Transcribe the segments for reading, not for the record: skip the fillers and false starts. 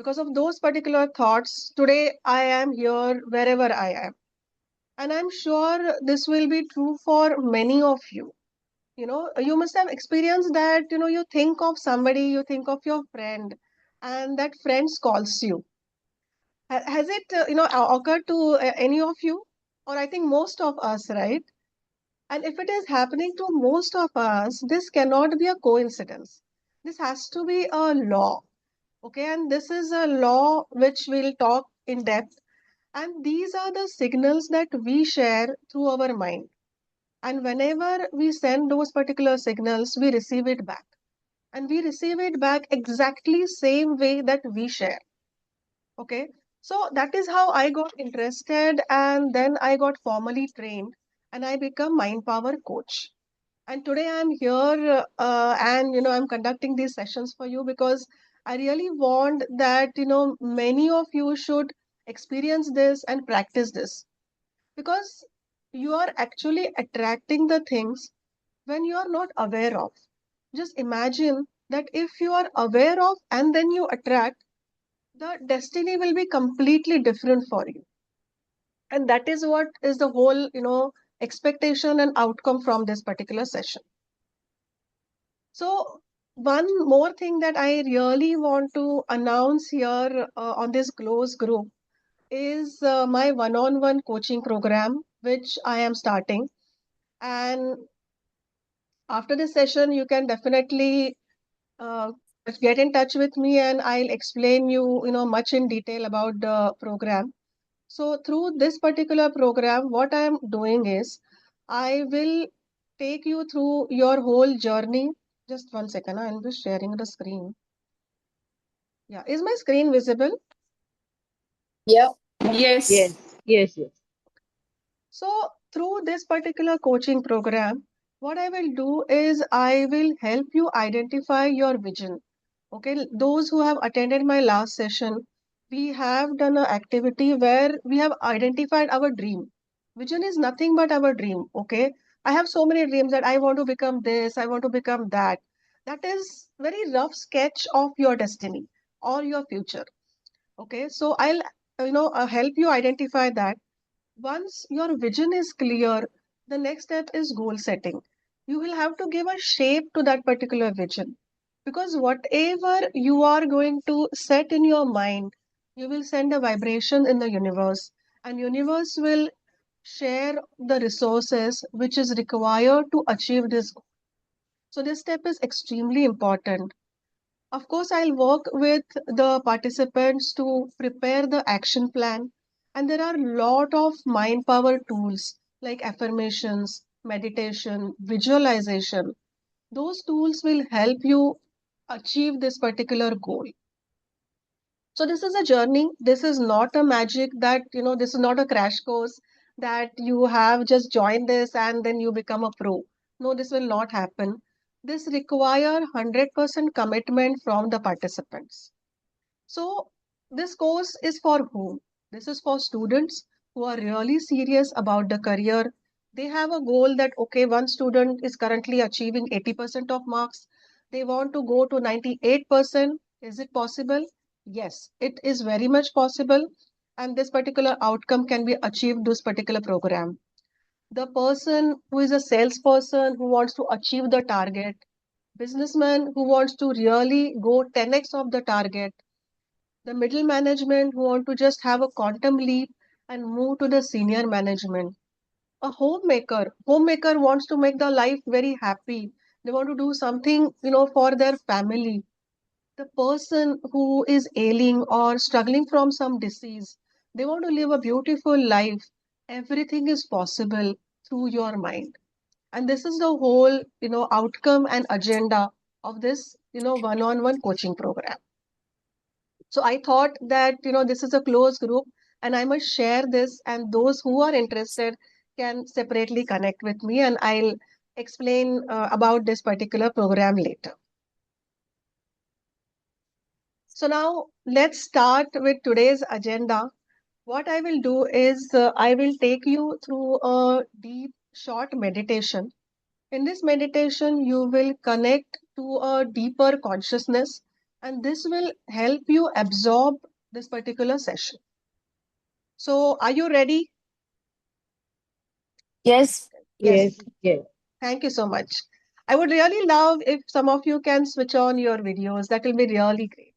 Because of those particular thoughts, today I am here wherever I am. And I'm sure this will be true for many of you. You must have experienced that, you think of somebody, you think of your friend, and that friend calls you. Has it, occurred to any of you? Or I think most of us, right? And if it is happening to most of us, this cannot be a coincidence. This has to be a law. Okay, and this is a law which we'll talk in depth. And these are the signals that we share through our mind. And whenever we send those particular signals, we receive it back. And we receive it back exactly same way that we share. Okay. So that is how I got interested, and then I got formally trained and I become mind power coach. And today I'm here, and I'm conducting these sessions for you because I really want that many of you should experience this and practice this, because you are actually attracting the things when you are not aware of. Just imagine that if you are aware of and then you attract, the destiny will be completely different for you. And that is what is the whole expectation and outcome from this particular session. So, one more thing that I really want to announce here on this close group is my one-on-one coaching program, which I am starting. And after this session, you can definitely uh, get in touch with me, and I'll explain you, much in detail about the program. So, through this particular program, what I am doing is I will take you through your whole journey. Just 1 second, I'm just sharing the screen. Yeah, is my screen visible? Yeah. Yes, Yes. yes, yes. So, through this particular coaching program, what I will do is I will help you identify your vision. Okay, those who have attended my last session, we have done an activity where we have identified our dream. Vision is nothing but our dream. Okay, I have so many dreams that I want to become this, I want to become that. That is very rough sketch of your destiny or your future. Okay, so I'll help you identify that. Once your vision is clear, the next step is goal setting. You will have to give a shape to that particular vision, because whatever you are going to set in your mind, you will send a vibration in the universe, and universe will share the resources which is required to achieve this goal. So this step is extremely important. Of course, I'll work with the participants to prepare the action plan. And there are a lot of mind power tools like affirmations, meditation, visualization. Those tools will help you achieve this particular goal. So this is a journey. This is not a magic that, this is not a crash course that you have just joined this and then you become a pro. No, this will not happen. This require 100% commitment from the participants. So this course is for whom? This is for students who are really serious about the career. They have a goal that, okay, one student is currently achieving 80% of marks. They want to go to 98%. Is it possible? Yes, it is very much possible. And this particular outcome can be achieved this particular program. The person who is a salesperson who wants to achieve the target, businessman who wants to really go 10x of the target, the middle management who want to just have a quantum leap and move to the senior management. A homemaker wants to make their life very happy. They want to do something, for their family. The person who is ailing or struggling from some disease, they want to live a beautiful life. Everything is possible through your mind. And this is the whole, outcome and agenda of this, one-on-one coaching program. So I thought that, this is a closed group and I must share this, and those who are interested can separately connect with me, and I'll explain about this particular program later. So now let's start with today's agenda. What I will do is I will take you through a deep, short meditation. In this meditation, you will connect to a deeper consciousness. and this will help you absorb this particular session. So, are you ready? Yes. Yes. Yes, yes. Thank you so much. I would really love if some of you can switch on your videos. That will be really great.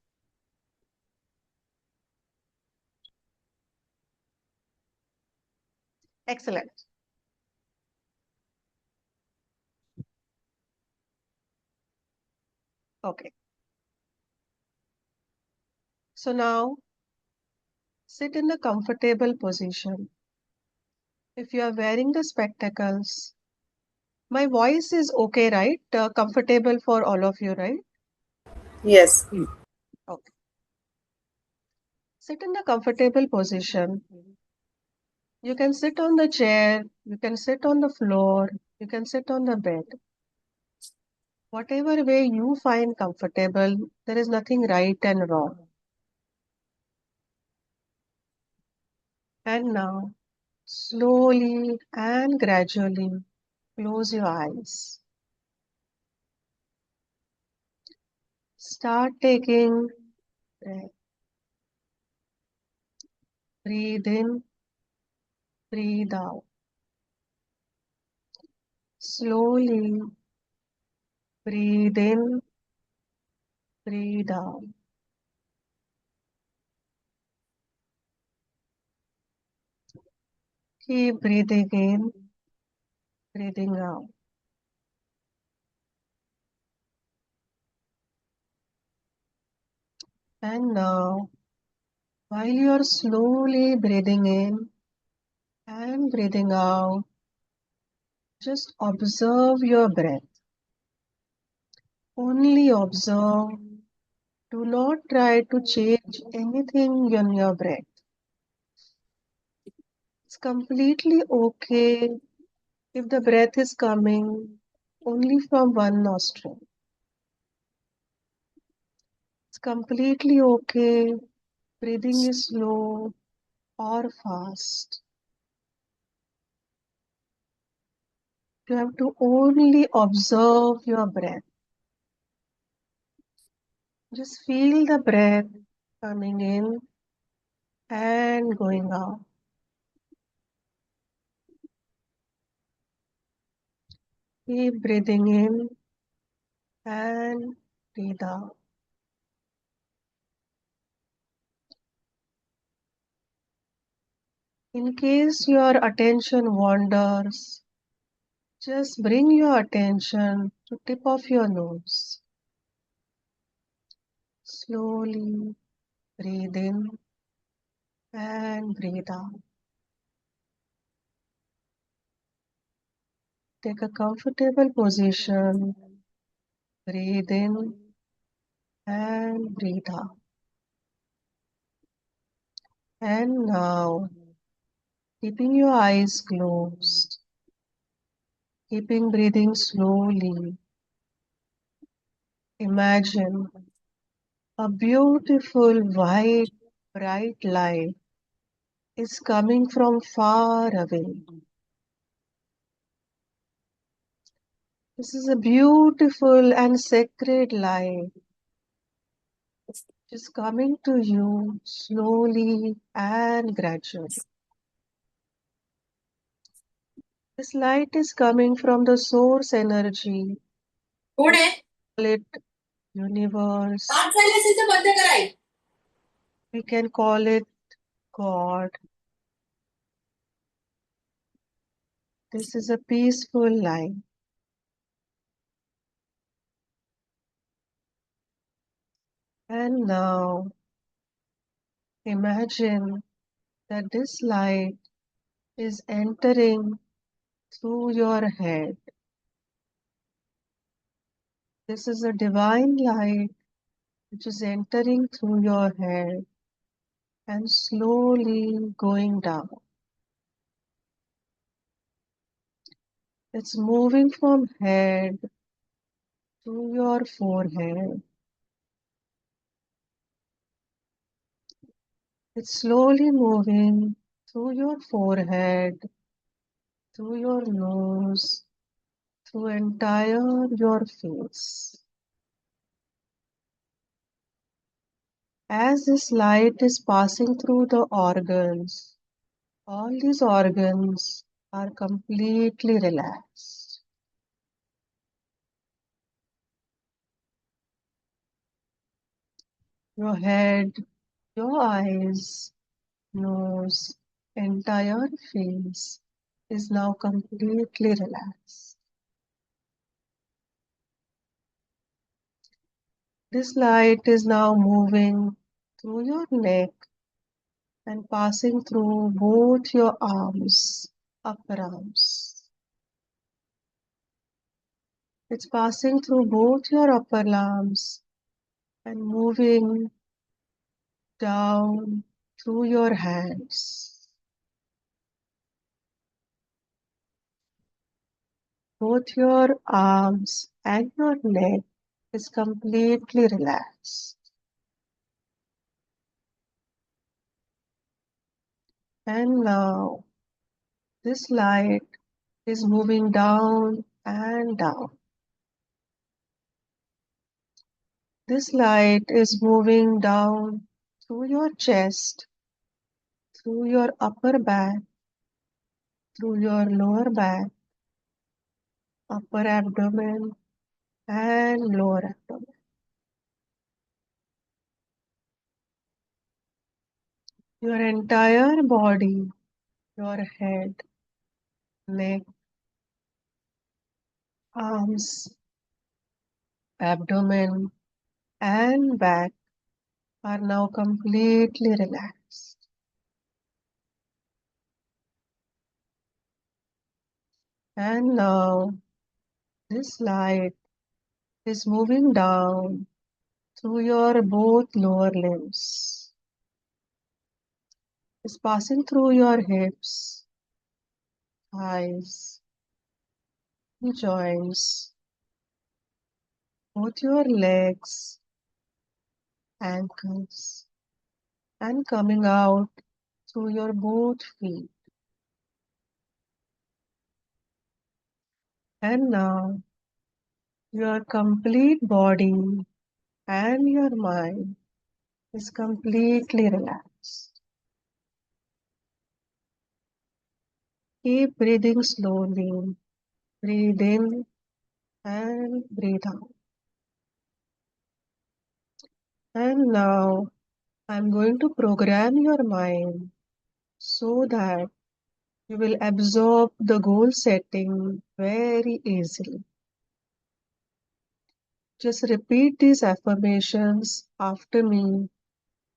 Excellent. Okay. So now sit in a comfortable position. If you are wearing the spectacles, my voice is okay, right? Comfortable for all of you, right? Yes. Okay. Sit in a comfortable position. You can sit on the chair, you can sit on the floor, you can sit on the bed. Whatever way you find comfortable, there is nothing right and wrong. And now, slowly and gradually, close your eyes. Start taking breath. Breathe in, breathe out. Slowly breathe in, breathe out. Keep breathing in, breathing out. And now, while you are slowly breathing in and breathing out, just observe your breath. Only observe. Do not try to change anything in your breath. It's completely okay if the breath is coming only from one nostril. It's completely okay. Breathing is slow or fast. You have to only observe your breath. Just feel the breath coming in and going out. Keep breathing in and breathe out. In case your attention wanders, just bring your attention to tip of your nose. Slowly breathe in and breathe out. Take a comfortable position. Breathe in and breathe out. And now, keeping your eyes closed, keeping breathing slowly, imagine a beautiful white, bright light is coming from far away. This is a beautiful and sacred light which is coming to you slowly and gradually. This light is coming from the source energy. कोण We आहे? call it universe. काम चाललं असेल तर बंद कराय. We can call it God. This is a peaceful light. And now imagine that this light is entering through your head. This is a divine light which is entering through your head and slowly going down. It's moving from head to your forehead. It's slowly moving through your forehead, through your nose, through entire your face. As this light is passing through the organs, all these organs are completely relaxed. Your head, your eyes, nose, entire face is now completely relaxed. This light is now moving through your neck and passing through both your arms, upper arms. It's passing through both your upper arms and moving down through your hands. Both your arms and your neck is completely relaxed. And now this light is moving down and down. This light is moving down through your chest, through your upper back, through your lower back, upper abdomen, and lower abdomen. Your entire body, your head, neck, arms, abdomen, and back are now completely relaxed. And now this light is moving down through your both lower limbs. It's passing through your hips, thighs, joints, both your legs, ankles, and coming out through your both feet. And now your complete body and your mind is completely relaxed. Keep breathing slowly. Breathe in and breathe out. And now I'm going to program your mind so that you will absorb the goal setting very easily. Just repeat these affirmations after me,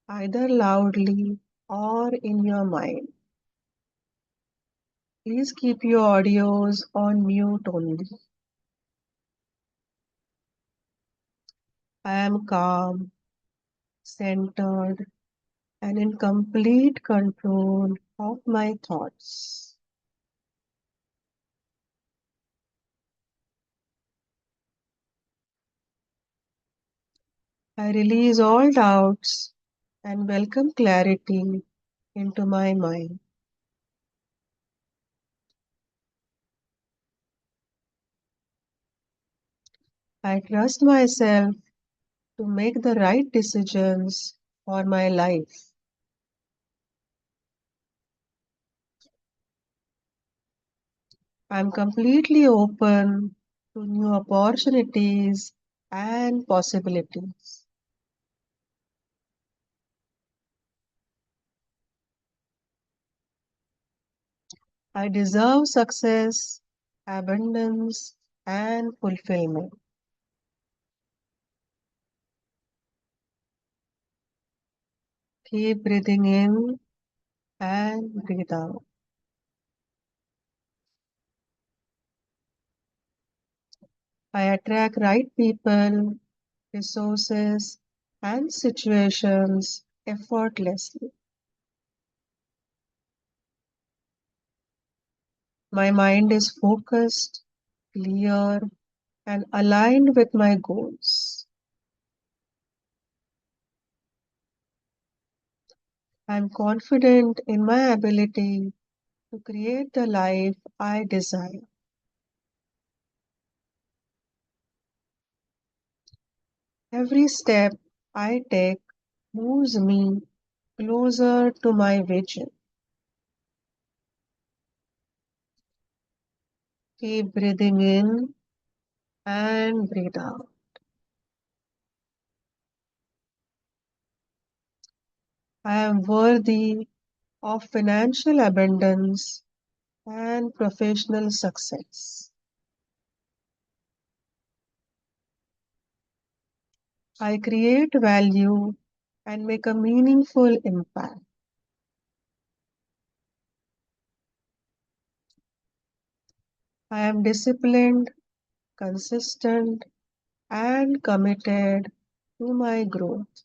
either loudly or in your mind. Please keep your audios on mute only. I am calm, centered, and in complete control of my thoughts. I release all doubts and welcome clarity into my mind. I trust myself to make the right decisions for my life. I'm completely open to new opportunities and possibilities. I deserve success, abundance, and fulfillment. Keep breathing in and breathe out. I attract right people, resources, and situations effortlessly. My mind is focused, clear, and aligned with my goals. I'm confident in my ability to create the life I desire. Every step I take moves me closer to my vision. Keep breathing in and breathe out. I am worthy of financial abundance and professional success. I create value and make a meaningful impact. I am disciplined, consistent, and committed to my growth.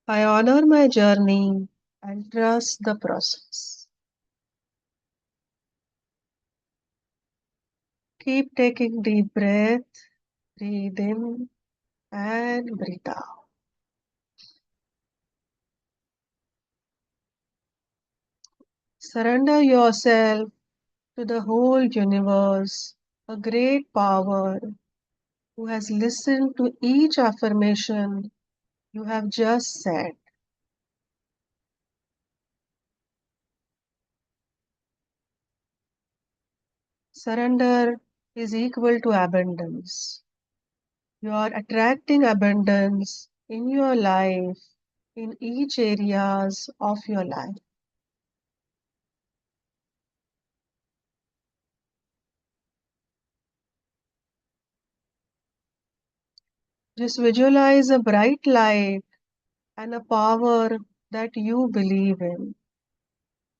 I honor my journey and trust the process. Keep taking deep breath, breathe in and breathe out. Surrender yourself to the whole universe, a great power who has listened to each affirmation you have just said. Surrender is equal to abundance. You are attracting abundance in your life, in each areas of your life. Just visualize a bright light and a power that you believe in,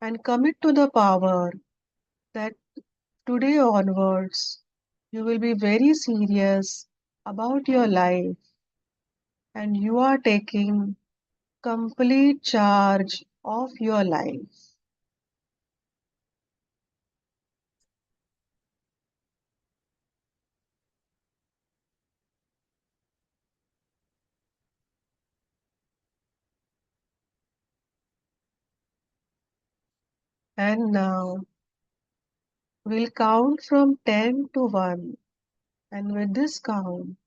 and commit to the power that today onwards you will be very serious about your life and you are taking complete charge of your life. And now we'll count from 10 to 1, and with this count,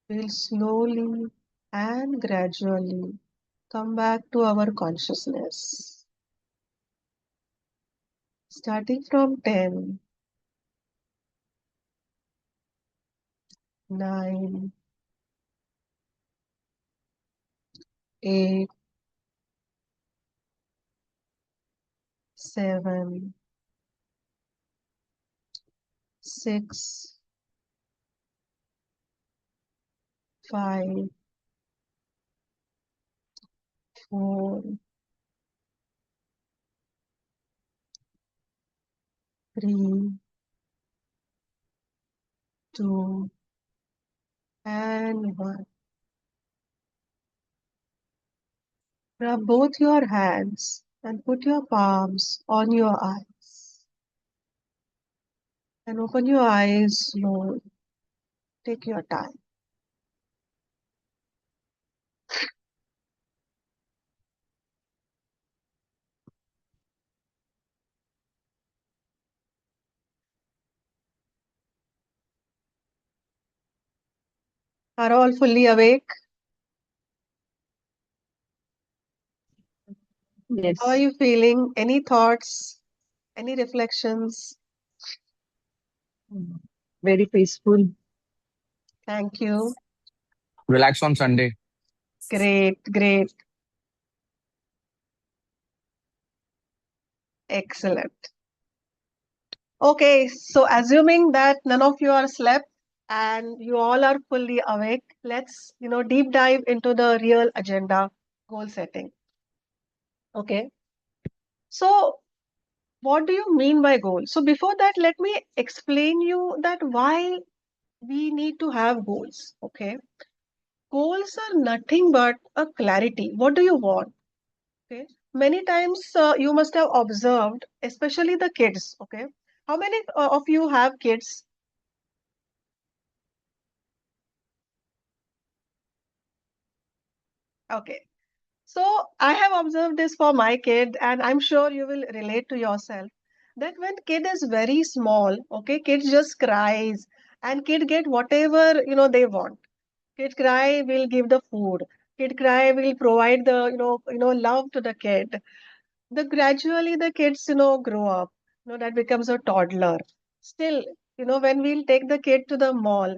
we'll slowly and gradually come back to our consciousness. Starting from 10, 9, 8, 7, 6, 5, 4, 3, 2, and 1. Rub both your hands and put your palms on your eyes. And open your eyes slowly. Take your time. Are all fully awake? How are Yes, you feeling? Any thoughts? Any reflections? very peaceful. Thank you. Relax on Sunday. Great, great. Excellent. Okay, so assuming that none of you are slept and you all are fully awake, let's, deep dive into the real agenda, goal setting. Okay. So what do you mean by goal? So before that, let me explain you that why we need to have goals. Okay. Goals are nothing but a clarity. What do you want? Okay. Many times you must have observed, especially the kids. Okay. How many of you have kids? Okay. So I have observed this for my kid, and I'm sure you will relate to yourself that when kid is very small, okay, kids just cries and kid get whatever they want. Kid cry, will give the food. Kid cry, will provide the love to the kid. The gradually the kids grow up. That becomes a toddler. Still, when we'll take the kid to the mall,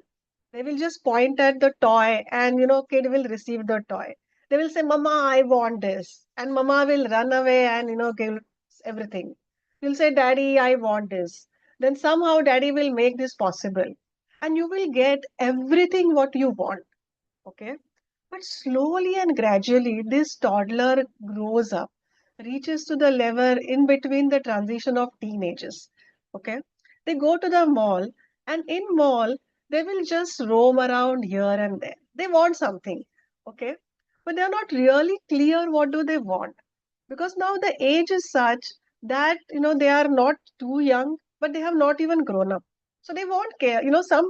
they will just point at the toy, and kid will receive the toy. They will say, "Mama, I want this," and Mama will run away and give everything. You'll say, "Daddy, I want this." Then somehow Daddy will make this possible, and you will get everything what you want. Okay. But slowly and gradually, this toddler grows up, reaches to the level in between the transition of teenagers. Okay. They go to the mall, and in mall, they will just roam around here and there. They want something. Okay. But they're not really clear what do they want. Because now the age is such that, they are not too young, but they have not even grown up. So they want care,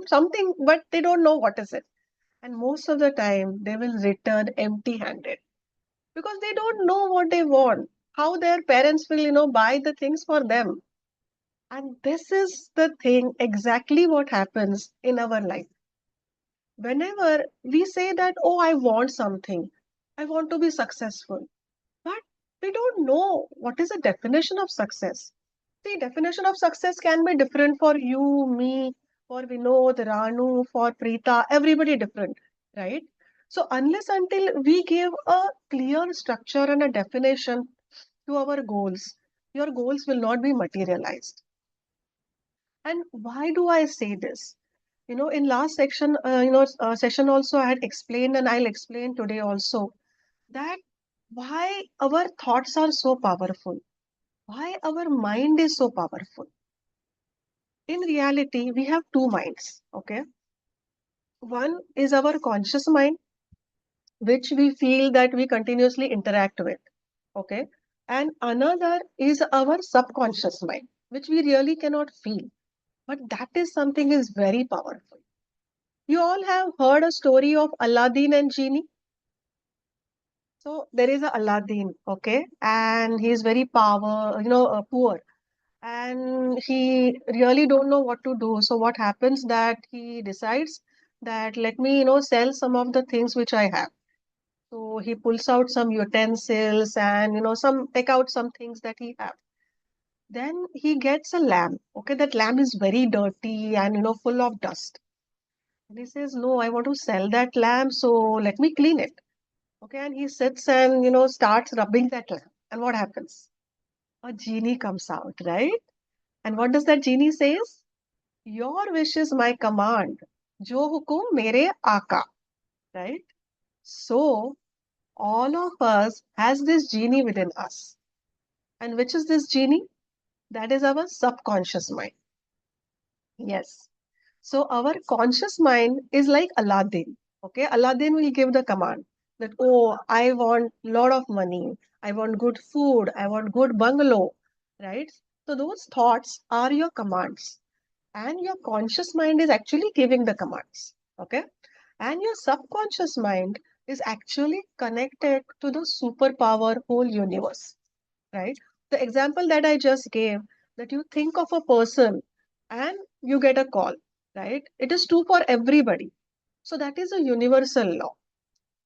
something, but they don't know what is it. And most of the time, they will return empty handed because they don't know what they want, how their parents will, buy the things for them. And this is the thing exactly what happens in our life. Whenever we say that, oh, I want something, I want to be successful, but we don't know what is the definition of success. See, definition of success can be different for you, me, for Vinod, Ranu, for Preeta, everybody different, right? So unless until we give a clear structure and a definition to our goals, your goals will not be materialized. And why do I say this? In last section, session also I had explained, and I'll explain today also that why our thoughts are so powerful, why our mind is so powerful. In reality, we have two minds. Okay. One is our conscious mind, which we feel that we continuously interact with. Okay. And another is our subconscious mind, which we really cannot feel. But that is something is very powerful. You all have heard a story of Aladdin and Genie. So there is a Aladdin, okay, and he is very poor, and he really don't know what to do. So what happens that he decides that let me sell some of the things which I have. So he pulls out some utensils and some take out some things that he have. Then he gets a lamp. Okay, that lamp is very dirty and full of dust. And he says, "No, I want to sell that lamp, so let me clean it." Okay, and he sits and starts rubbing that lamp. And what happens? A genie comes out, right? And what does that genie says? Your wish is my command. Jo hukum mere aaka. Right? So all of us has this genie within us. And which is this genie? That is our subconscious mind. Yes. So our conscious mind is like Aladdin. Okay, Aladdin will give the command that, oh, I want lot of money, I want good food, I want good bungalow, right? So those thoughts are your commands, and your conscious mind is actually giving the commands. Okay, and your subconscious mind is actually connected to the superpower whole universe, right? The example that I just gave, that you think of a person and you get a call, right? It is true for everybody. So that is a universal law.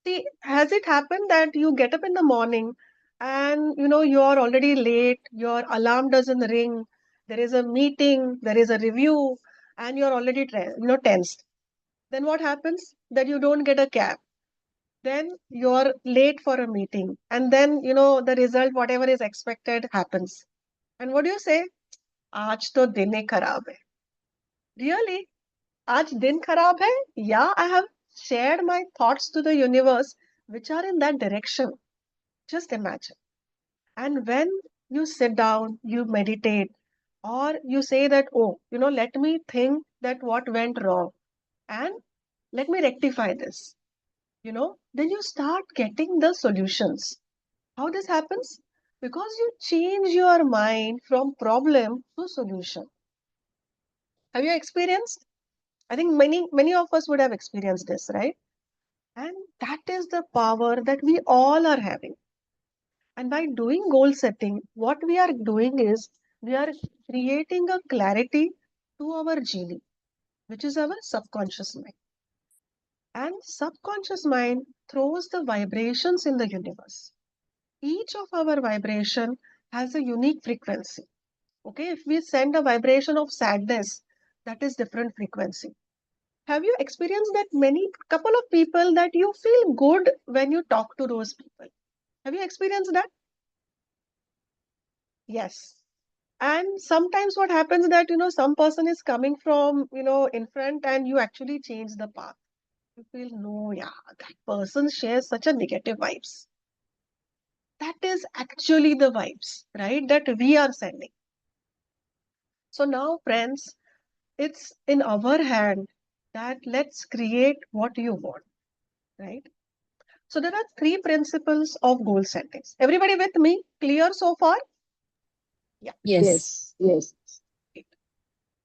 See, has it happened that you get up in the morning and you are already late, your alarm doesn't ring, there is a meeting, there is a review, and you're already tensed. Then what happens? That you don't get a cab. Then you're late for a meeting, and then the result, whatever is expected, happens. And what do you say? आज तो दिन ही खराब है. Really? आज दिन खराब है? Yeah, I have shared my thoughts to the universe which are in that direction. Just imagine. And when you sit down, you meditate, or you say that, oh, let me think that what went wrong and let me rectify this, then you start getting the solutions. How this happens? Because you change your mind from problem to solution. Have you experienced? I think many of us would have experienced this, right? And that is the power that we all are having. And by doing goal setting, what we are doing is we are creating a clarity to our genie. which is our subconscious mind. And subconscious mind throws the vibrations in the universe. Each of our vibration has a unique frequency. Okay, if we send a vibration of sadness, that is different frequency. Have you experienced that many couple of people that you feel good when you talk to those people? Have you experienced that? Yes. And sometimes what happens that, some person is coming from, in front and you actually change the path. You feel, no, yeah, that person shares such a negative vibes. That is actually the vibes, right? That we are sending. So now, friends, it's in our hand that let's create what you want, right? So there are three principles of goal settings. Everybody with me? Clear so far? Yeah. Yes. Yes. Great.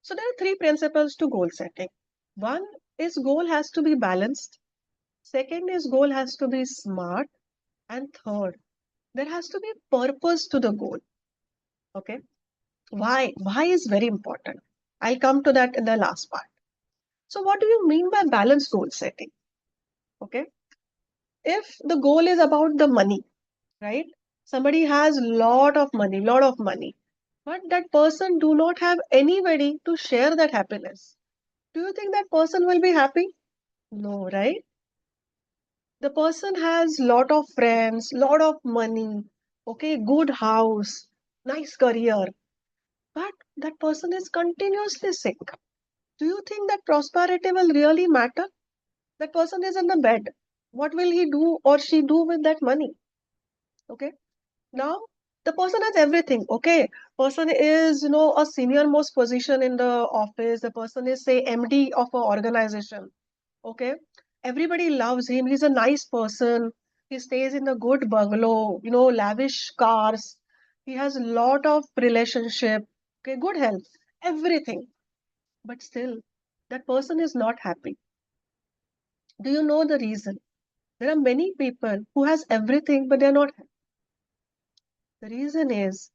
So there are three principles to goal setting. One is goal has to be balanced. Second is goal has to be smart. And third, there has to be purpose to the goal. Okay. Why? Why is very important. I'll come to that in the last part. So what do you mean by balanced goal setting? Okay. If the goal is about the money, right? Somebody has lot of money, but that person do not have anybody to share that happiness. Do you think that person will be happy? No, right? The person has lot of friends, lot of money, okay, good house, nice career, but that person is continuously sick. Do you think that prosperity will really matter? That person is in the bed. What will he do or she do with that money? Okay. Now, the person has everything. Okay. Person is, a senior most position in the office. The person is, say, MD of an organization. Okay. Everybody loves him. He's a nice person. He stays in a good bungalow, lavish cars. He has a lot of relationship. Okay. Good health. Everything. But still, that person is not happy. Do you know the reason? There are many people who has everything, but they're not happy. The reason is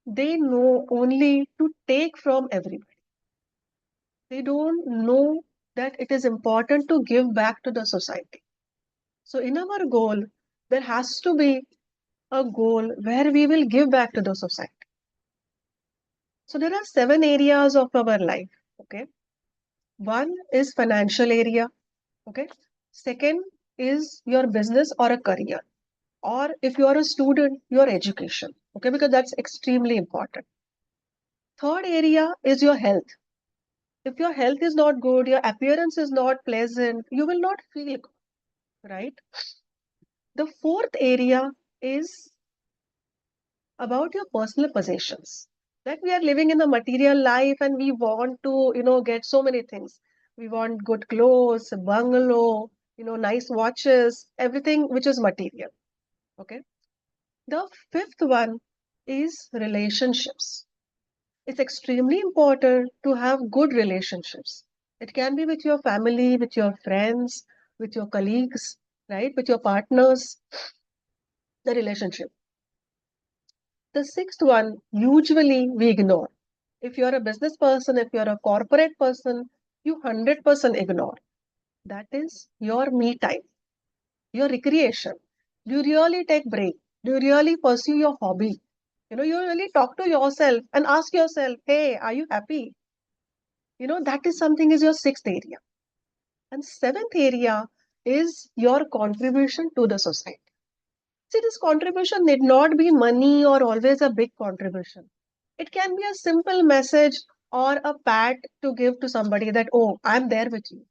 they know only to take from everybody. They don't know that it is important to give back to the society. So in our goal, there has to be a goal where we will give back to the society. So there are 7 areas of our life. Okay. One is financial area. Okay. Second is your business or a career. Or if you are a student, your education. Okay, because that's extremely important. Third area is your health. If your health is not good, your appearance is not pleasant, you will not feel good, right? The fourth area is about your personal possessions. That we are living in a material life and we want to, get so many things. We want good clothes, a bungalow, nice watches, everything which is material. Okay. The fifth one is relationships. It's extremely important to have good relationships. It can be with your family, with your friends, with your colleagues, right? With your partners, the relationship. The sixth one, usually we ignore. If you're a business person, if you're a corporate person, you 100% ignore. That is your me time, your recreation. Do you really take break? Do you really pursue your hobby? You really talk to yourself and ask yourself, hey, are you happy? That is something is your sixth area. And seventh area is your contribution to the society. See, this contribution need not be money or always a big contribution. It can be a simple message or a pat to give to somebody that, oh, I'm there with you.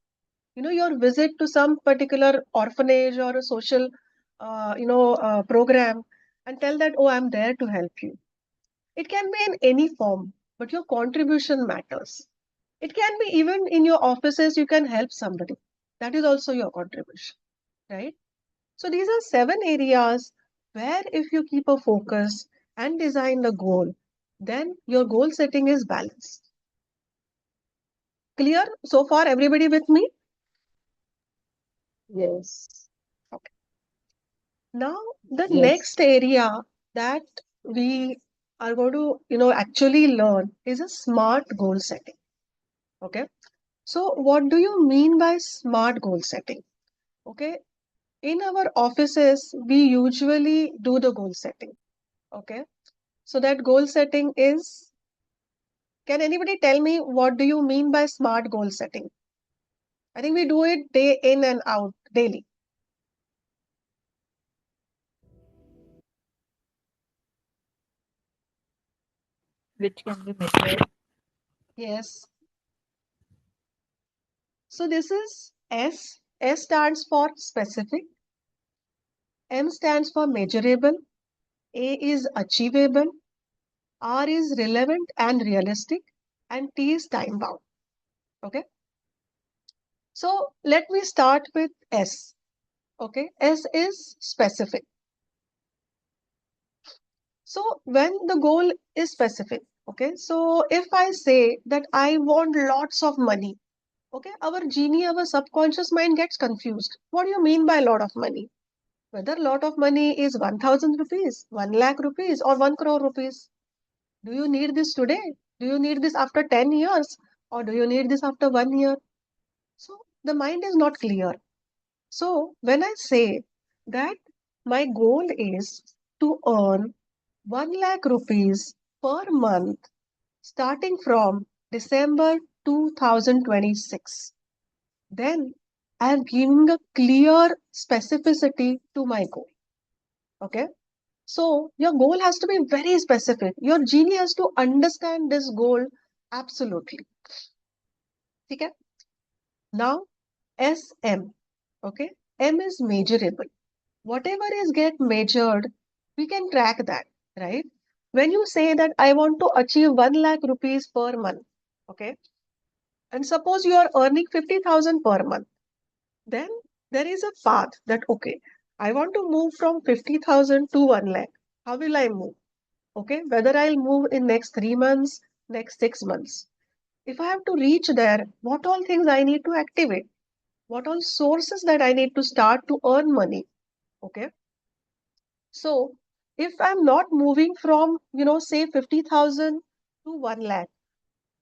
Your visit to some particular orphanage or a social, program and tell that, oh, I'm there to help you. It can be in any form, but your contribution matters. It can be even in your offices, you can help somebody. That is also your contribution, right? So these are 7 areas where if you keep a focus and design the goal, then your goal setting is balanced. Clear so far, everybody with me? Yes. Okay. Now, the Yes. next area that we are going to, actually learn is a smart goal setting. Okay. So, what do you mean by smart goal setting? Okay, in our offices, we usually do the goal setting. Okay, so that goal setting is, can anybody tell me what do you mean by smart goal setting? I think we do it day in and out daily. which can be measured. Yes. So this is S. S stands for specific, M stands for measurable, A is achievable, R is relevant and realistic, and T is time bound. Okay. So let me start with S. Okay. S is specific. So when the goal is specific, okay. So if I say that I want lots of money, okay, our genie, our subconscious mind gets confused. What do you mean by lot of money? Whether lot of money is 1000 rupees, 1 lakh rupees, or 1 crore rupees. Do you need this today? Do you need this after 10 years? Or do you need this after 1 year? So the mind is not clear. So when I say that my goal is to earn 1 lakh rupees per month starting from December 2026, then I am giving a clear specificity to my goal. Okay. So your goal has to be very specific. Your genie has to understand this goal absolutely. Okay. Now SM. Okay. M is measurable. Whatever is get measured, we can track that, right? When you say that I want to achieve 1 lakh rupees per month, okay, and suppose you are earning 50,000 per month, then there is a path that, okay, I want to move from 50,000 to 1 lakh. How will I move? Okay, whether I'll move in next 3 months, next 6 months. If I have to reach there, what all things I need to activate? What all sources that I need to start to earn money? Okay, so if I'm not moving from, say 50,000 to 1 lakh,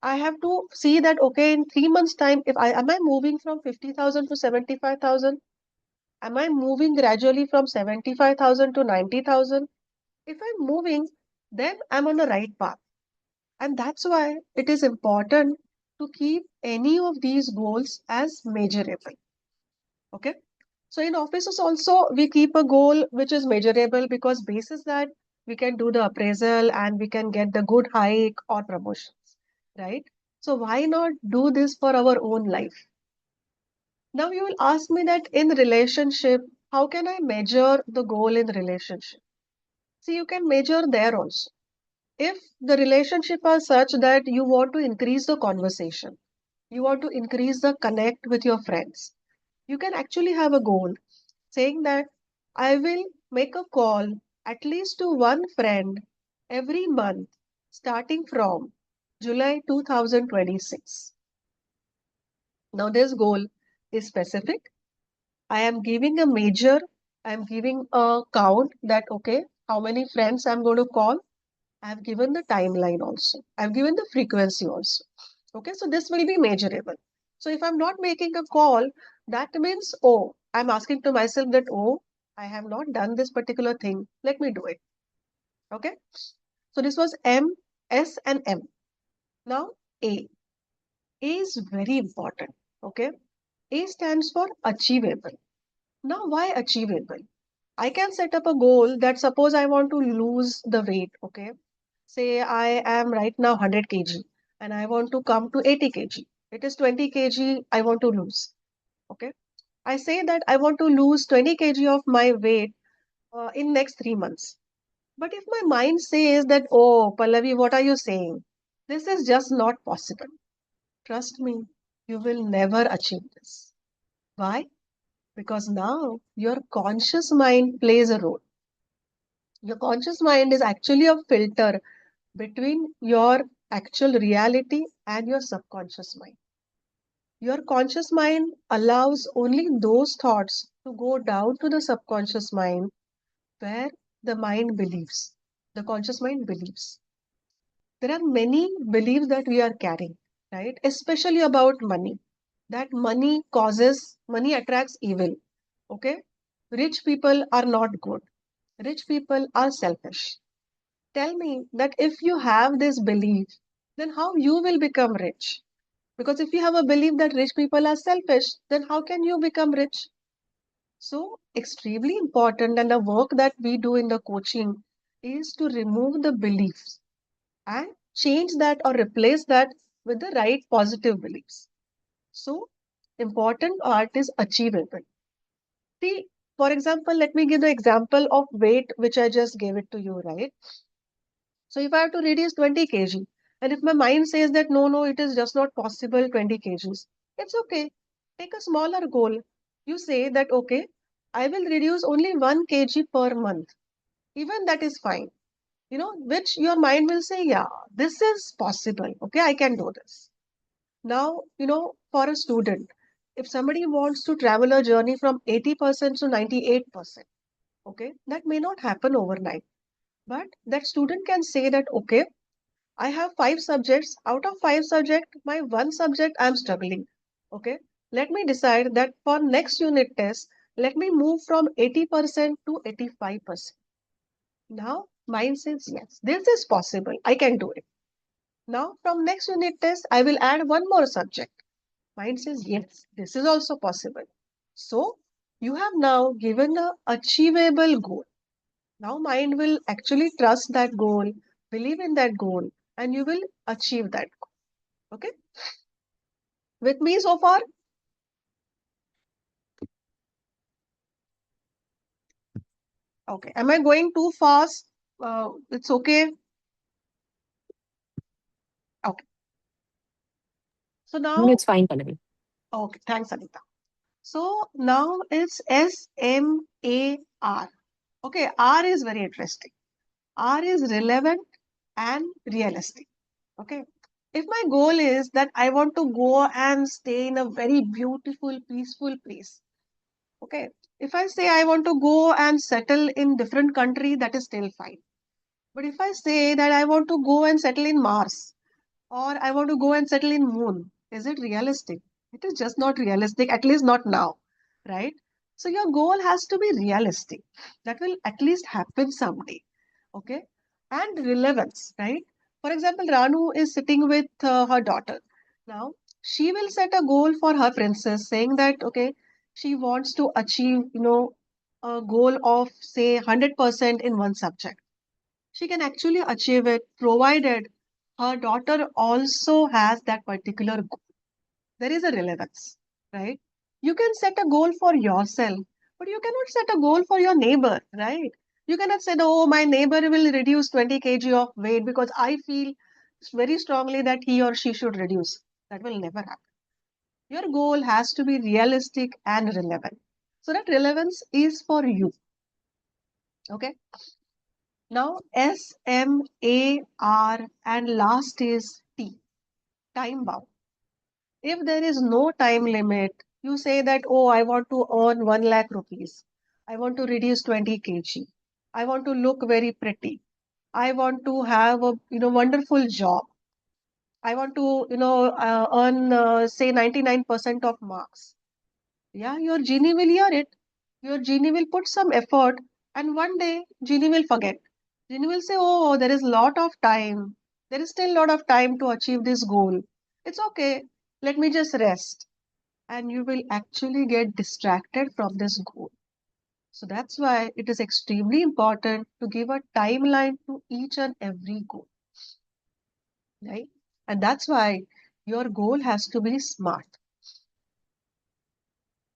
I have to see that, okay, in 3 months' time, if I am I moving from 50,000 to 75,000? Am I moving gradually from 75,000 to 90,000? If I'm moving, then I'm on the right path. And that's why it is important to keep any of these goals as measurable. Okay. So in offices also, we keep a goal which is measurable because basis that we can do the appraisal and we can get the good hike or promotions, right? So why not do this for our own life? Now you will ask me that in relationship, how can I measure the goal in relationship? See, you can measure there also. If the relationship are such that you want to increase the conversation, you want to increase the connect with your friends, you can actually have a goal saying that I will make a call at least to one friend every month starting from July 2026. Now, this goal is specific. I am giving a major, I am giving a count that, okay, how many friends I'm going to call. I've given the timeline also. I've given the frequency also. Okay, so this will be measurable. So if I'm not making a call, that means, oh, I'm asking to myself that, oh, I have not done this particular thing. Let me do it. Okay, so this was M, S, and M. Now A. A is very important. Okay, A stands for achievable. Now, why achievable? I can set up a goal that suppose I want to lose the weight. Okay, say I am right now 100 kg and I want to come to 80 kg. It is 20 kg I want to lose. Okay. I say that I want to lose 20 kg of my weight in next 3 months. But if my mind says that, oh, Pallavi, what are you saying? This is just not possible. Trust me, you will never achieve this. Why? Because now your conscious mind plays a role. Your conscious mind is actually a filter between your actual reality and your subconscious mind. Your conscious mind allows only those thoughts to go down to the subconscious mind where the mind believes, the conscious mind believes. There are many beliefs that we are carrying, right? Especially about money. that money attracts evil. Okay? Rich people are not good. Rich people are selfish. Tell me that if you have this belief, then how you will become rich? Because if you have a belief that rich people are selfish, then how can you become rich? So, extremely important, and the work that we do in the coaching is to remove the beliefs and change that or replace that with the right positive beliefs. So, important art is achievable. See, for example, let me give the example of weight, which I just gave it to you, right? So, if I have to reduce 20 kg, and if my mind says that no, it is just not possible 20 kgs, it's okay. Take a smaller goal. You say that, okay, I will reduce only 1 kg per month. Even that is fine. Which your mind will say, yeah, this is possible. Okay, I can do this. Now, for a student, if somebody wants to travel a journey from 80% to 98%, okay, that may not happen overnight. But that student can say that, okay, I have 5 subjects. Out of 5 subjects, my one subject I'm struggling. Okay, let me decide that for next unit test, let me move from 80% to 85%. Now, mind says, yes, this is possible. I can do it. Now, from next unit test, I will add one more subject. Mind says, yes, this is also possible. So, you have now given a achievable goal. Now, mind will actually trust that goal, believe in that goal, and you will achieve that goal. Okay? With me so far? Okay. Am I going too fast? It's okay. Okay. So No, now, it's fine, Pallavi. okay, thanks, Anita. So now it's SMAR. Okay, R is very interesting. R is relevant and realistic. Okay. If my goal is that I want to go and stay in a very beautiful, peaceful place. Okay. If I say I want to go and settle in different country, that is still fine. But if I say that I want to go and settle in Mars or I want to go and settle in Moon, is it realistic? It is just not realistic, at least not now, right? So your goal has to be realistic. That will at least happen someday. Okay. And relevance, right? For example, Ranu is sitting with her daughter. Now, she will set a goal for her princess, saying that, okay, she wants to achieve, a goal of, say, 100% in one subject. She can actually achieve it provided her daughter also has that particular goal. There is a relevance, right? You can set a goal for yourself, but you cannot set a goal for your neighbor, right? You cannot say, oh, my neighbor will reduce 20 kg of weight because I feel very strongly that he or she should reduce. That will never happen. Your goal has to be realistic and relevant. So that relevance is for you. Okay. Now SMAR and last is T, time bound. If there is no time limit, you say that, oh, I want to earn 1 lakh rupees. I want to reduce 20 kg. I want to look very pretty. I want to have a wonderful job. I want to earn say 99% of marks. Yeah, your genie will hear it. Your genie will put some effort, and one day genie will forget. Genie will say, "Oh, there is lot of time. There is still lot of time to achieve this goal. It's okay. Let me just rest." And you will actually get distracted from this goal. So that's why it is extremely important to give a timeline to each and every goal, right? And that's why your goal has to be smart.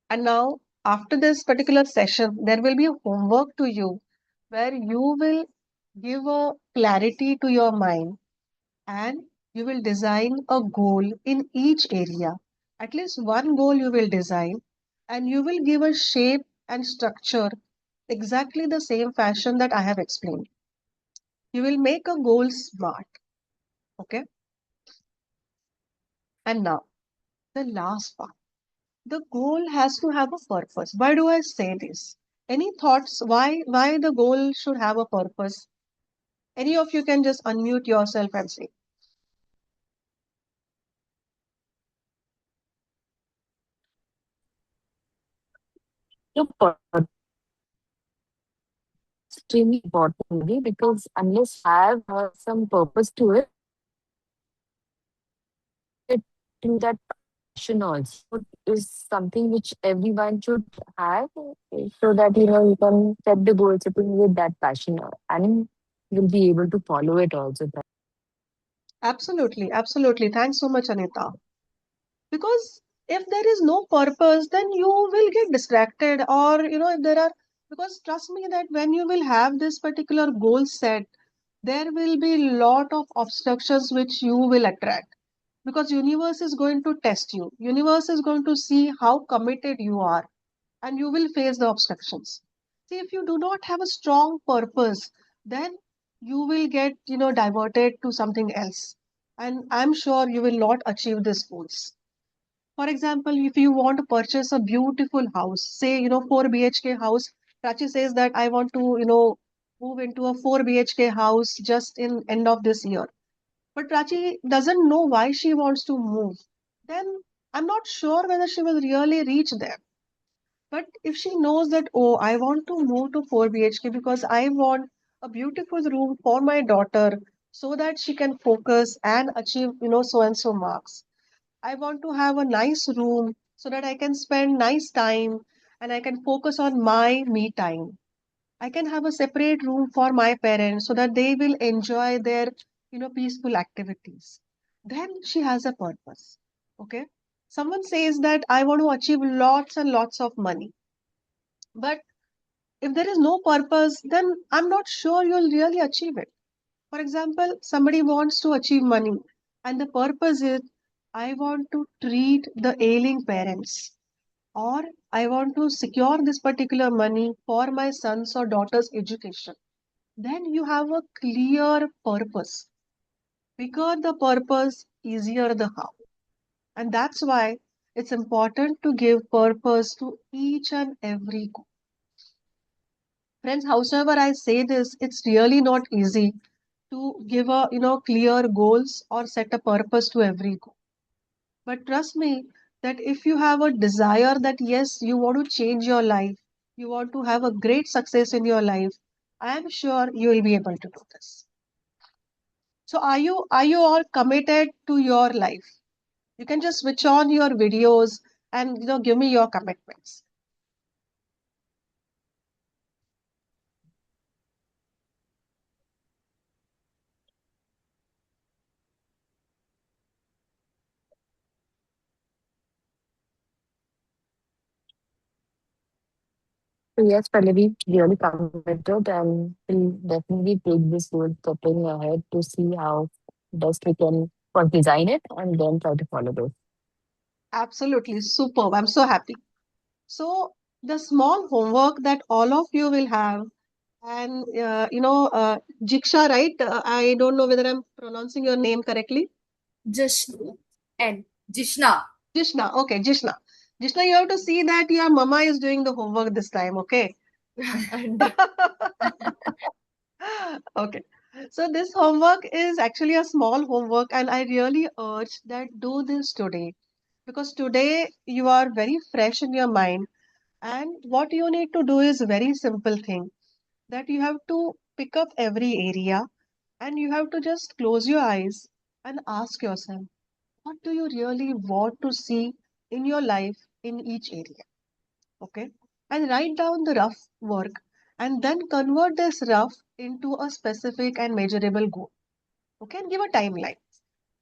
And now, after this particular session, there will be a homework to you where you will give a clarity to your mind and you will design a goal in each area. At least one goal you will design and you will give a shape and structure exactly the same fashion that I have explained. You will make a goal smart. Okay. And now, the last part. The goal has to have a purpose. Why do I say this? Any thoughts why the goal should have a purpose? Any of you can just unmute yourself and say. Your purpose is extremely important Maybe because unless you have some purpose to it, it in that passion also is something which everyone should have so that you can set the goal setting with that passion and you'll be able to follow it also. Absolutely, absolutely. Thanks so much, Anita. Because if there is no purpose, then you will get distracted, or if there are, because trust me that when you will have this particular goal set, there will be lot of obstructions which you will attract, because universe is going to test you. Universe is going to see how committed you are, and you will face the obstructions. See, if you do not have a strong purpose, then you will get diverted to something else, and I'm sure you will not achieve these goals. For example, if you want to purchase a beautiful house, say 4 BHK house, Prachi says that I want to move into a 4 BHK house just in end of this year, but Prachi doesn't know why she wants to move, then I'm not sure whether she will really reach there. But if she knows that, oh, I want to move to 4 BHK because I want a beautiful room for my daughter so that she can focus and achieve, so and so marks. I want to have a nice room so that I can spend nice time and I can focus on my me time. I can have a separate room for my parents so that they will enjoy their, peaceful activities. Then she has a purpose. Okay. Someone says that I want to achieve lots and lots of money. But if there is no purpose, then I'm not sure you'll really achieve it. For example, somebody wants to achieve money, and the purpose is I want to treat the ailing parents, or I want to secure this particular money for my son's or daughter's education. Then you have a clear purpose. Bigger the purpose, easier the how. And that's why it's important to give purpose to each and every goal. Friends, howsoever I say this, it's really not easy to give a clear goals or set a purpose to every goal. But trust me that if you have a desire that yes, you want to change your life, you want to have a great success in your life, I am sure you will be able to do this. So are you all committed to your life? You can just switch on your videos and give me your commitments. So yes, Pallavi, really committed and we'll definitely take this goal stepping ahead to see how best we can first design it and then try to follow those. Absolutely superb. I'm so happy. So the small homework that all of you will have, and Jiksha, right? I don't know whether I'm pronouncing your name correctly. Just and Jishna. Jishna. Okay, Jishna. Jishna, you have to see that your mama is doing the homework this time, okay? And Okay. So this homework is actually a small homework, and I really urge that do this today, because today you are very fresh in your mind, and what you need to do is very simple thing, that you have to pick up every area and you have to just close your eyes and ask yourself, what do you really want to see in your life in each area? Okay. And write down the rough work and then convert this rough into a specific and measurable goal. Okay. And give a timeline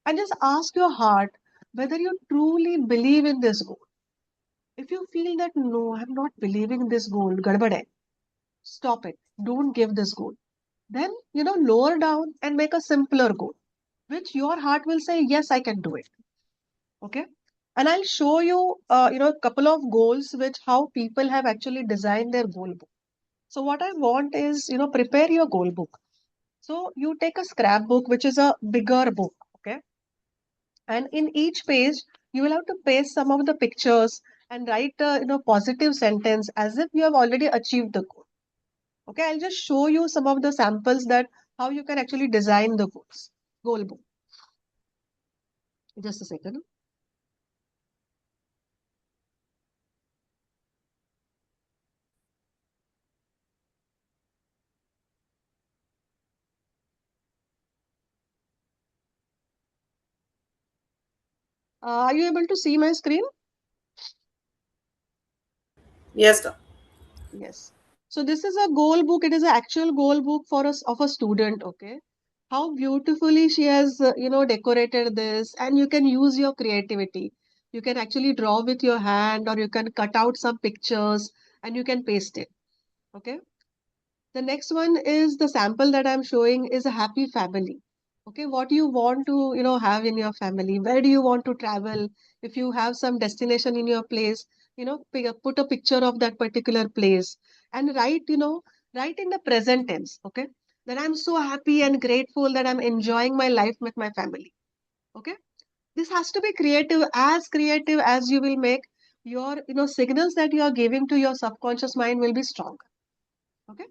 and just ask your heart whether you truly believe in this goal. If you feel that no, I'm not believing in this goal, gadbad hai, stop it. Don't give this goal. Then, lower down and make a simpler goal, which your heart will say, yes, I can do it. Okay. And I'll show you, a couple of goals which how people have actually designed their goal book. So what I want is, prepare your goal book. So you take a scrapbook, which is a bigger book. Okay. And in each page, you will have to paste some of the pictures and write a, positive sentence as if you have already achieved the goal. Okay. I'll just show you some of the samples that how you can actually design the goal book. Just a second. Are you able to see my screen? Yes, the Yes. So this is a goal book. It is an actual goal book for us of a student. Okay. How beautifully she has, decorated this, and you can use your creativity. You can actually draw with your hand, or you can cut out some pictures and you can paste it. Okay. The next one is the sample that I'm showing is a happy family. Okay, what you want to, have in your family? Where do you want to travel? If you have some destination in your place, put a picture of that particular place and write in the present tense. Okay, that I'm so happy and grateful that I'm enjoying my life with my family. Okay, this has to be creative as you will make your, signals that you are giving to your subconscious mind will be strong. Okay.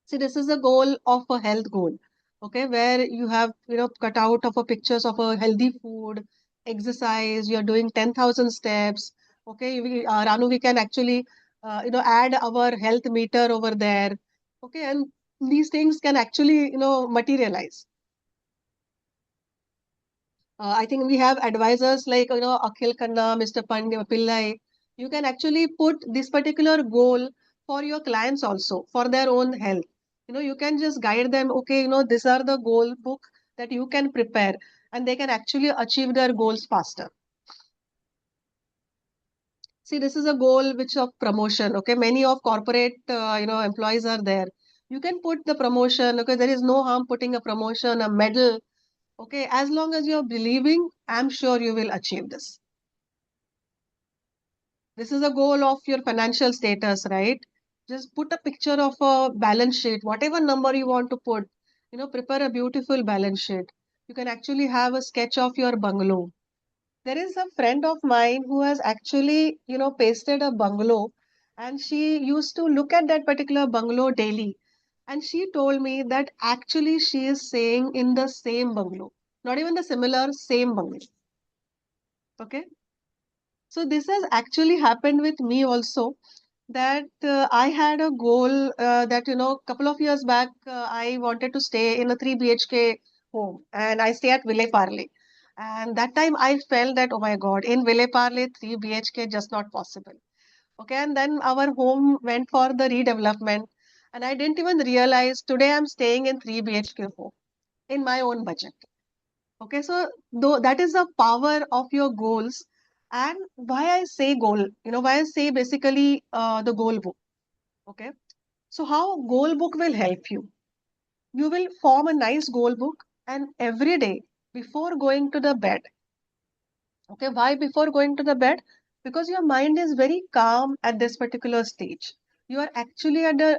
See, this is a goal of a health goal, okay, where you have, cut out of a pictures of a healthy food, exercise, you're doing 10,000 steps, okay, Ranu, we can actually, add our health meter over there, okay, and these things can actually, materialize. I think we have advisors like, Akhil Khanna, Mr. Pandya Pillai. You can actually put this particular goal for your clients also for their own health. You can just guide them, okay, these are the goal book that you can prepare and they can actually achieve their goals faster. See, this is a goal which of promotion, okay? Many of corporate, employees are there. You can put the promotion, okay? There is no harm putting a promotion, a medal, okay? As long as you're believing, I'm sure you will achieve this. This is a goal of your financial status, right? Just put a picture of a balance sheet, whatever number you want to put, prepare a beautiful balance sheet. You can actually have a sketch of your bungalow. There is a friend of mine who has actually, pasted a bungalow and she used to look at that particular bungalow daily. And she told me that actually she is staying in the same bungalow, not even the similar, same bungalow. Okay. So this has actually happened with me also that I had a goal that, couple of years back, I wanted to stay in a 3 BHK home and I stay at Ville Parle. And that time I felt that, oh my God, in Ville Parle, 3 BHK just not possible. Okay. And then our home went for the redevelopment. And I didn't even realize today I'm staying in 3 BHK home in my own budget. Okay, so though that is the power of your goals, and why I say goal, why I say basically the goal book. Okay, so how goal book will help you? You will form a nice goal book, and every day before going to the bed. Okay, why before going to the bed? Because your mind is very calm at this particular stage. You are actually at a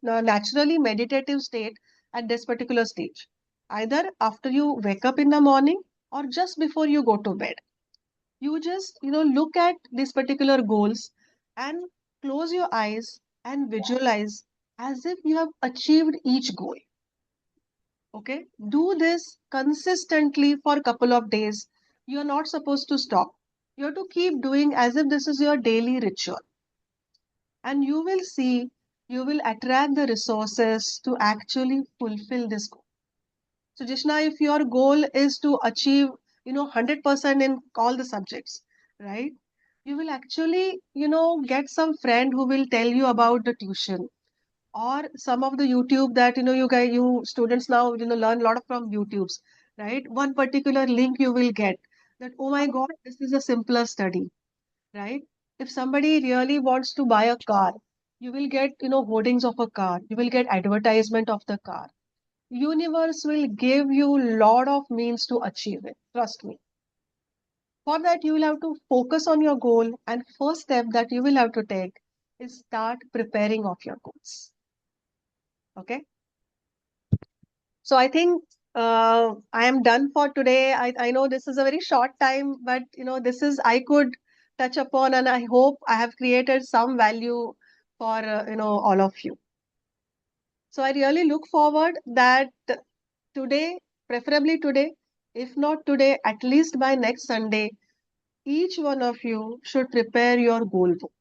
naturally meditative state at this particular stage. Either after you wake up in the morning or just before you go to bed. You just look at these particular goals and close your eyes and visualize as if you have achieved each goal. Okay, do this consistently for a couple of days. You're not supposed to stop. You have to keep doing as if this is your daily ritual. And you will see, you will attract the resources to actually fulfill this goal. So, Jishna, if your goal is to achieve, 100% in all the subjects, right? You will actually, get some friend who will tell you about the tuition or some of the YouTube that you students now learn a lot from YouTubes, right? One particular link you will get that, oh my God, this is a simpler study, right? If somebody really wants to buy a car, you will get hoardings of a car, you will get advertisement of the car. Universe will give you lot of means to achieve it, trust me. For that you will have to focus on your goal, and first step that you will have to take is start preparing of your goals. Okay. So I think I am done for today. I know this is a very short time, but this is I could touch upon, and I hope I have created some value for all of you. So I really look forward that today, preferably today, if not today, at least by next Sunday, each one of you should prepare your goal book.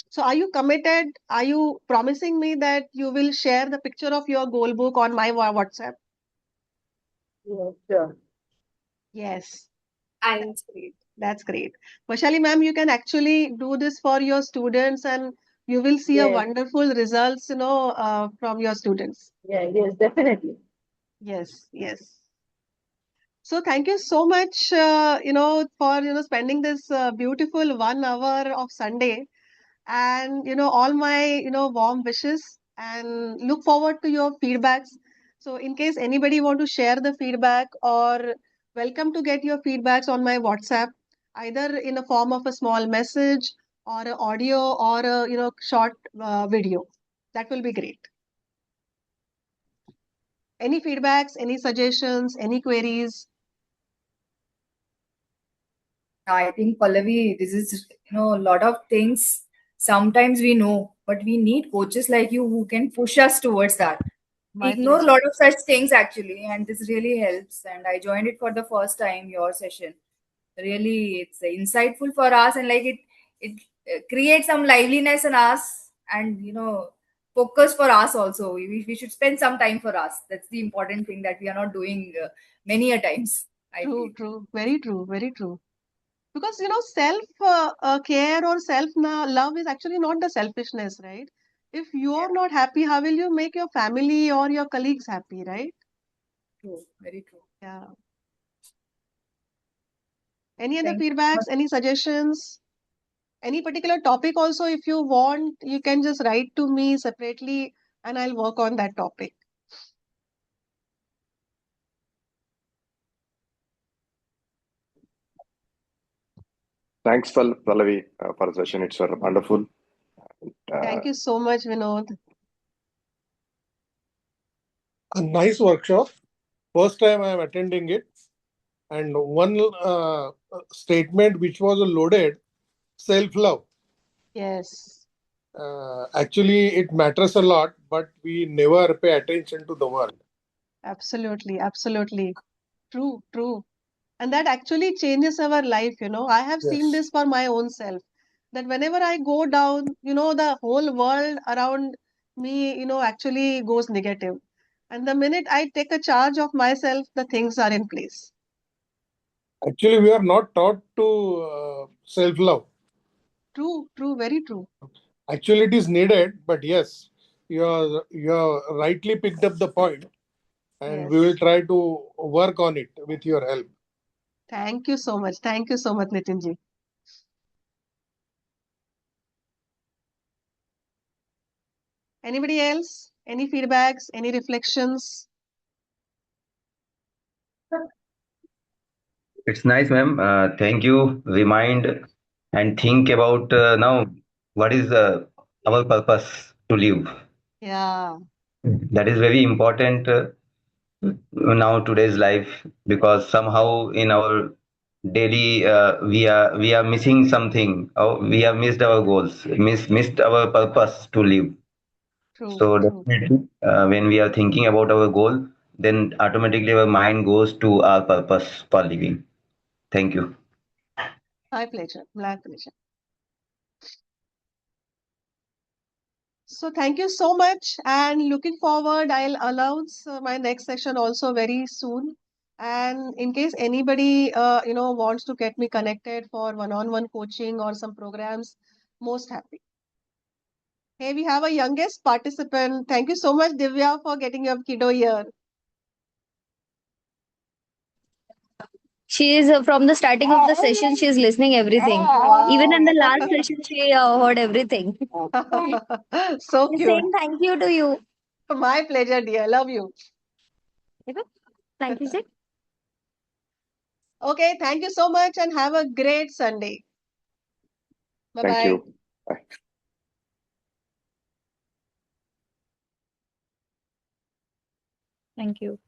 So are you committed? Are you promising me that you will share the picture of your goal book on my WhatsApp? Yes, sure. Yes, And great. that's great. Vaishali ma'am, you can actually do this for your students and you will see a Yes. wonderful results, from your students. Yeah, yes, definitely. Yes, yes. So thank you so much, for, spending this beautiful 1 hour of Sunday and, all my, warm wishes and look forward to your feedbacks. So in case anybody want to share the feedback or welcome to get your feedbacks on my WhatsApp, either in the form of a small message or a audio or a, short video. That will be great. Any feedbacks, any suggestions, any queries? I think Pallavi, this is a lot of things. Sometimes we know, but we need coaches like you who can push us towards that. We My ignore a pleasure. lot of such things actually, and this really helps. And I joined it for the first time, your session. Really, it's insightful for us, and like it creates some liveliness in us, and focus for us also. We should spend some time for us. That's the important thing that we are not doing many a times, I True, feel. true, very true, very true. Because self care or self love is actually not the selfishness, right? If Yeah, you're not happy, how will you make your family or your colleagues happy, right? true, very true. Yeah. Any other Thank you so feedbacks, much. any suggestions, any particular topic also, if you want, you can just write to me separately and I'll work on that topic. Thanks, Pallavi, for the session. It's wonderful. Uh, Thank you so much, Vinod. A nice workshop. First time I am attending it, and one statement which was loaded: self-love. Yes, Actually, it matters a lot, but we never pay attention to the word. absolutely, absolutely. True, true. And that actually changes our life, I have seen Yes. this for my own self. That whenever I go down, the whole world around me, actually goes negative. And the minute I take a charge of myself, the things are in place. Actually, we are not taught to self-love. True, true, very true. Actually, it is needed, but yes, you are rightly picked up the point, and we will Yes. try to work on it with your help. Thank you so much. Thank you so much, Nitinji. Anybody else? Any feedbacks? Any reflections? It's nice, ma'am. Thank you. Remind and think about now what is our purpose to live. Yeah, That is very important now today's life because somehow in our daily we are missing something. We have missed our goals, missed our purpose to live. true, So true. definitely, when we are thinking about our goal, then automatically our mind goes to our purpose for living. Thank you. My pleasure. My pleasure. So thank you so much and looking forward. I'll announce my next session also very soon. And in case anybody wants to get me connected for one-on-one coaching or some programs, most happy. Hey, we have a youngest participant. Thank you so much, Divya, for getting your kiddo here. She is from the starting of the session. She is listening everything. Even in Wow. the last session, she heard everything. So She's cute. saying thank you to you. My pleasure, dear. Love you. Okay? Thank you, sir. Okay, thank you so much and have a great Sunday. Bye thank bye. you. Bye. Thank you.